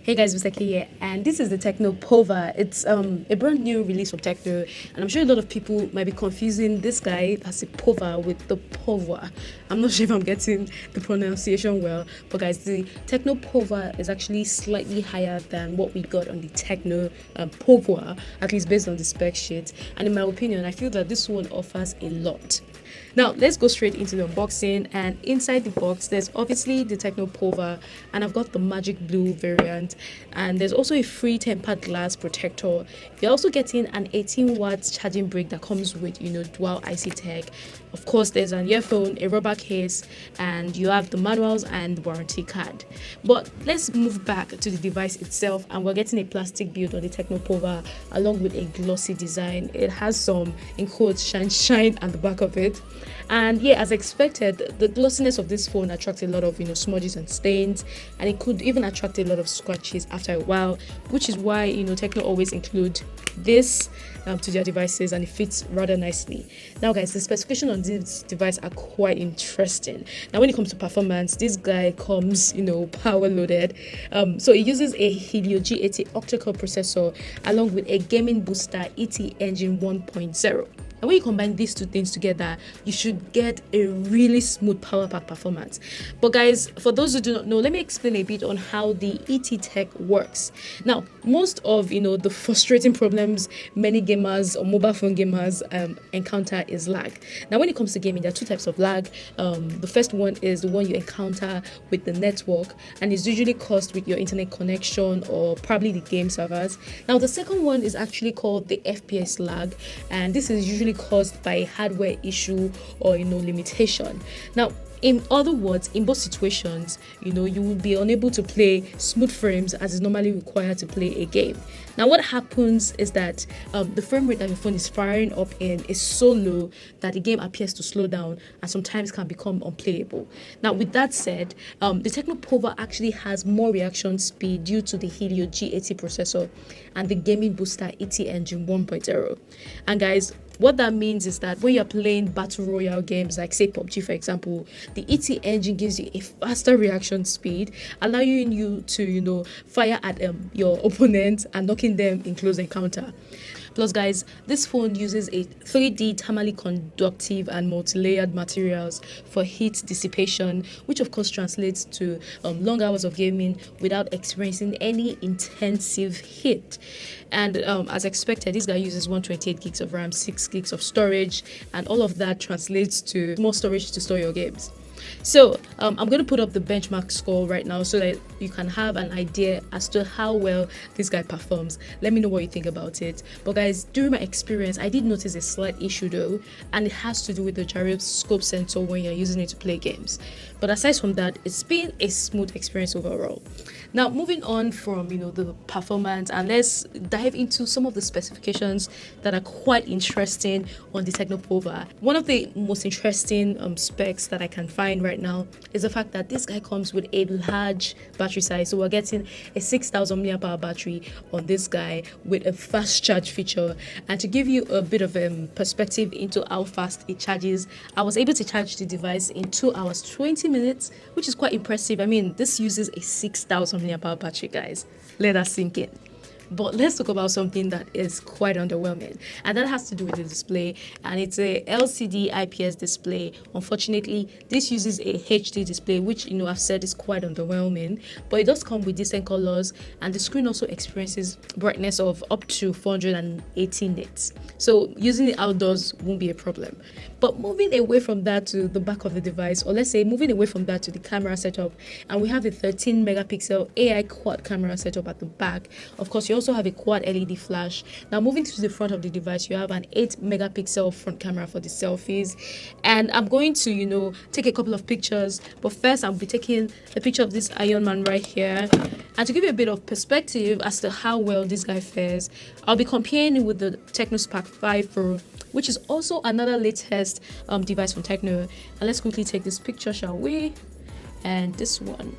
Hey guys, Mr. here, and this is the Tecno Pova. It's a brand new release from Tecno, and I'm sure a lot of people might be confusing this guy as a Pova with the Pova. I'm not sure if I'm getting the pronunciation well, but guys, the Tecno Pova is actually slightly higher than what we got on the Tecno Pova, at least based on the spec sheet. And in my opinion, I feel that this one offers a lot. Now let's go straight into the unboxing, and inside the box there's obviously the Tecno Pova, and I've got the magic blue variant, and there's also a free tempered glass protector. You're also getting an 18 watts charging brick that comes with dual IC tech. Of course, there's an earphone, a rubber case, and you have the manuals and warranty card. But let's move back to the device itself, and we're getting a plastic build on the Tecno Pova along with a glossy design. It has some, in quotes, shine at the back of it. And yeah, as expected, the glossiness of this phone attracts a lot of smudges and stains, and it could even attract a lot of scratches after a while, which is why Tecno always include this to their devices, and it fits rather nicely. Now guys, the specifications on this device are quite interesting. Now when it comes to performance, this guy comes power loaded. So it uses a Helio G80 octa-core processor along with a gaming booster ET engine 1.0. And when you combine these two things together, you should get a really smooth power pack performance. But guys, for those who do not know, let me explain a bit on how the ET tech works. Now, most of the frustrating problems many gamers or mobile phone gamers encounter is lag. Now, when it comes to gaming, there are two types of lag. The first one is the one you encounter with the network, and it's usually caused with your internet connection or probably the game servers. Now, the second one is actually called the FPS lag, and this is usually caused by a hardware issue or limitation. Now, in other words, in both situations, you will be unable to play smooth frames as is normally required to play a game. Now, what happens is that the frame rate that your phone is firing up in is so low that the game appears to slow down and sometimes can become unplayable. Now, with that said, the Tecno Pova actually has more reaction speed due to the Helio G80 processor and the gaming booster ET engine 1.0. And guys, what that means is that when you're playing battle royale games like say PUBG for example, the ET engine gives you a faster reaction speed, allowing you to fire at your opponent and knocking them in close encounter. Plus guys, this phone uses a 3D thermally conductive and multi-layered materials for heat dissipation, which of course translates to long hours of gaming without experiencing any intensive heat. And as expected, this guy uses 128 gigs of RAM, 6 gigs of storage, and all of that translates to more storage to store your games. So I'm going to put up the benchmark score right now so that you can have an idea as to how well this guy performs. Let me know what you think about it. But guys, during my experience, I did notice a slight issue though, and it has to do with the gyroscope sensor when you're using it to play games. But aside from that, it's been a smooth experience overall. Now, moving on from the performance, and let's dive into some of the specifications that are quite interesting on the Tecno Pova. One of the most interesting specs that I can find right now is the fact that this guy comes with a large battery size. So we're getting a 6,000 mAh battery on this guy with a fast charge feature. And to give you a bit of perspective into how fast it charges, I was able to charge the device in 2 hours 20 minutes, which is quite impressive. I mean, this uses a 6,000 mAh battery, guys. Let that sink in. But let's talk about something that is quite underwhelming, and that has to do with the display, and it's a LCD IPS display. Unfortunately, this uses a HD display, which I've said is quite underwhelming, but it does come with decent colors, and the screen also experiences brightness of up to 480 nits, so using it outdoors won't be a problem. But moving away from that to the back of the device, or let's say moving away from that to the camera setup, and we have a 13 megapixel AI quad camera setup at the back. Of course, you also have a quad LED flash. Now moving to the front of the device, you have an 8 megapixel front camera for the selfies, and I'm going to take a couple of pictures, but first I'll be taking a picture of this Iron Man right here, and to give you a bit of perspective as to how well this guy fares, I'll be comparing it with the Tecno Spark 5 Pro, which is also another latest device from Tecno. And let's quickly take this picture, shall we? And this one.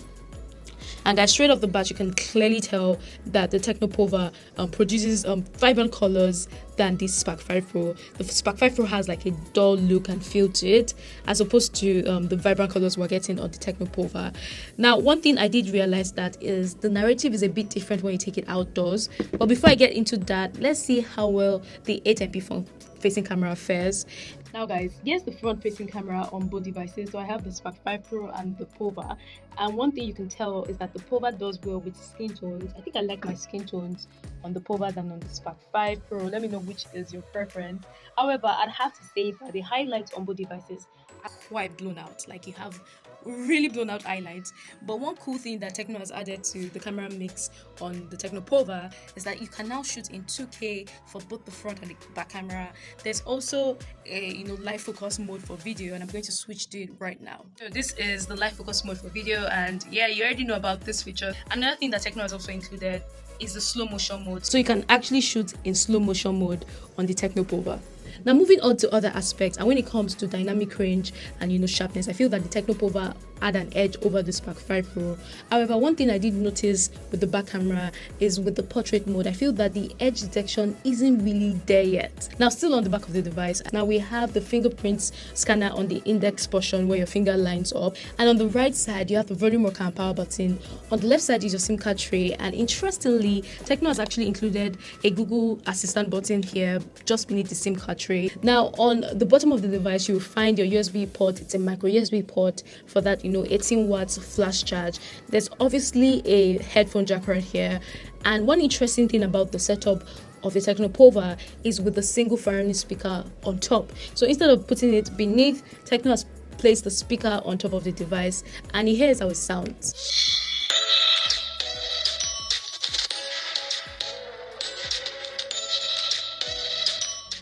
And guys, straight off the bat, you can clearly tell that the Tecno Pova produces vibrant colors than the Spark 5 Pro. The Spark 5 Pro has like a dull look and feel to it, as opposed to the vibrant colors we're getting on the Tecno Pova. Now, one thing I did realize that is the narrative is a bit different when you take it outdoors. But before I get into that, let's see how well the 8MP front facing camera fares. Now guys, here's the front facing camera on both devices. So I have the Spark 5 Pro and the Pova, and one thing you can tell is that the Pova does well with skin tones. I think I like my skin tones on the Pova than on the Spark 5 Pro. Let me know which is your preference. However, I'd have to say that the highlights on both devices are quite blown out. Like, you have really blown out highlights. But one cool thing that Tecno has added to the camera mix on the Tecno Pova is that you can now shoot in 2K for both the front and the back camera. There's also a live focus mode for video, and I'm going to switch to it right now. So this is the live focus mode for video, and yeah, you already know about this feature. Another thing that Tecno has also included is the slow motion mode, so you can actually shoot in slow motion mode on the Tecno Pova. Now, moving on to other aspects, and when it comes to dynamic range and sharpness, I feel that the Tecno Pova had an edge over the Spark 5 Pro. However, one thing I did notice with the back camera is with the portrait mode, I feel that the edge detection isn't really there yet. Now, still on the back of the device, now we have the fingerprints scanner on the index portion where your finger lines up, and on the right side you have the volume rocker and power button. On the left side is your SIM card tray, and interestingly, Tecno has actually included a Google Assistant button here just beneath the SIM card tray. Now, on the bottom of the device, you'll find your USB port. It's a micro USB port for that 18 watts flash charge. There's obviously a headphone jack right here, and one interesting thing about the setup of the Tecno Pova is with the single Faraday speaker on top. So instead of putting it beneath, Tecno has placed the speaker on top of the device, and here's how it sounds.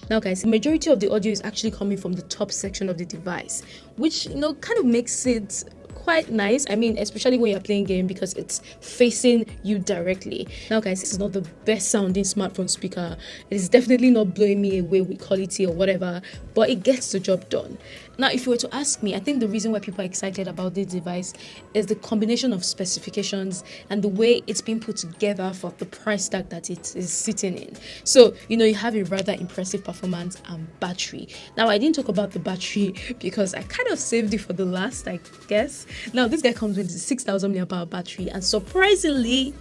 Now guys, the majority of the audio is actually coming from the top section of the device, which kind of makes it quite nice. I mean, especially when you're playing game, because it's facing you directly. Now guys, this is not the best sounding smartphone speaker. It is definitely not blowing me away with quality or whatever, but it gets the job done. Now, if you were to ask me, I think the reason why people are excited about this device is the combination of specifications and the way it's been put together for the price tag that it is sitting in. So, you have a rather impressive performance and battery. Now, I didn't talk about the battery because I kind of saved it for the last, I guess. Now, this guy comes with a 6,000 mAh battery, and surprisingly,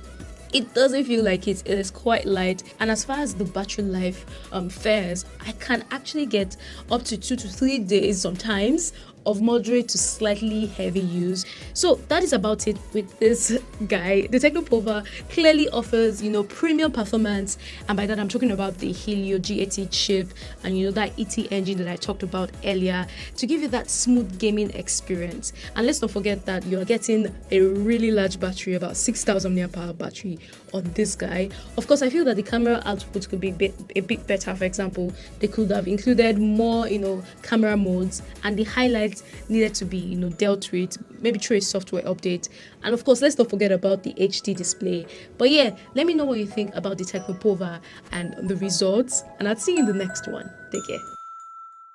it doesn't feel like it is quite light. And as far as the battery life fares, I can actually get up to 2 to 3 days sometimes of moderate to slightly heavy use. So that is about it with this guy. The Tecno Pova clearly offers premium performance, and by that I'm talking about the Helio G80 chip and that ET engine that I talked about earlier, to give you that smooth gaming experience. And let's not forget that you're getting a really large battery, about 6,000 mAh battery on this guy. Of course, I feel that the camera output could be a bit better. For example, they could have included more camera modes, and the highlights needed to be dealt with, maybe through a software update. And of course, let's not forget about the HD display. But yeah, let me know what you think about the Tecno Pova and the results, and I'll see you in the next one. Take care.